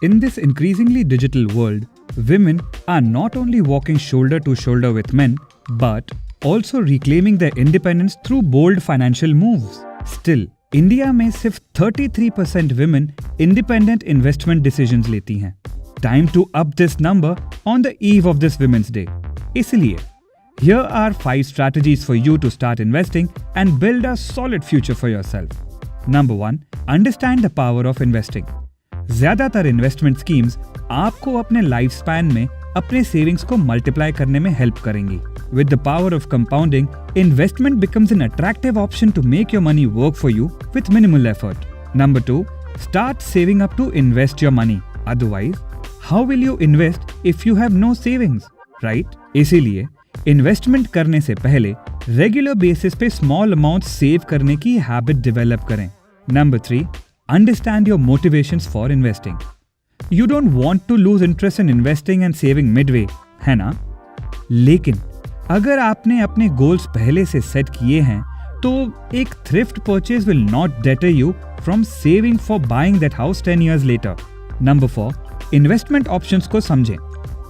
In this increasingly digital world, women are not only walking shoulder to shoulder with men, but also reclaiming their independence through bold financial moves. Still, India में सिर्फ 33% women independent investment decisions लेती हैं. Time to up this number on the eve of this Women's Day. इसलिए, here are 5 strategies for you to start investing and build a solid future for yourself. Number 1, understand the power of investing. ज्यादातर investment schemes आपको अपने life span में अपने savings को multiply करने में help करेंगी. With the power of compounding, investment becomes an attractive option to make your money work for you with minimal effort. Number 2, start saving up to invest your money. Otherwise, how will you invest if you have no savings, right? इसीलिए investment करने से पहले regular basis पे small amount save करने की habit develop करें. Number 3, understand your motivations for investing. You don't want to lose interest in investing and saving midway, है ना? लेकिन अगर आपने अपने गोल्स पहले से सेट किए हैं, तो एक thrift purchase will not debtor you from saving for buying that house 10 years later. Number 4, investment options को समझें.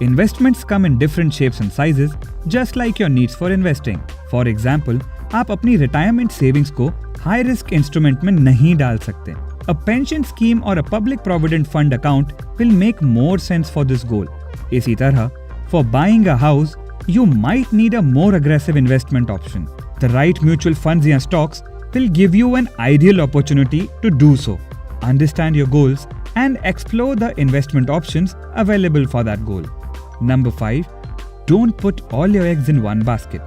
Investments come in different shapes and sizes, just like your needs for investing. For example, आप अपनी retirement savings को high risk instrument में नहीं डाल सकते. A pension scheme or a public provident fund account will make more sense for this goal. इसी तरह, for buying a house, you might need a more aggressive investment option. The right mutual funds या stocks will give you an ideal opportunity to do so. Understand your goals and explore the investment options available for that goal. Number 5, don't put all your eggs in one basket.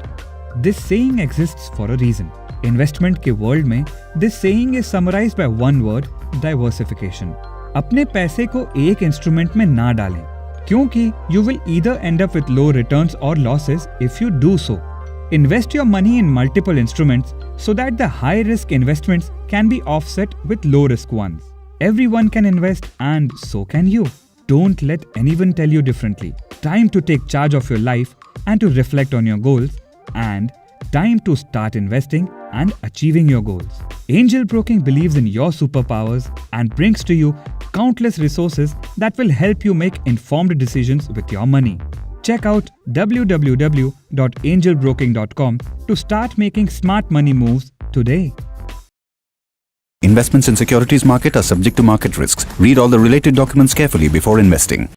This saying exists for a reason. Investment के world में this saying is summarized by one word, diversification. अपने पैसे को एक instrument में ना डालें, क्योंकि you will either end up with low returns or losses if you do so. Invest your money in multiple instruments so that the high-risk investments can be offset with low-risk ones. Everyone can invest and so can you. Don't let anyone tell you differently. Time to take charge of your life and to reflect on your goals, and time to start investing and achieving your goals. Angel Broking believes in your superpowers and brings to you countless resources that will help you make informed decisions with your money. Check out www.angelbroking.com to start making smart money moves today. Investments in securities market are subject to market risks. Read all the related documents carefully before investing.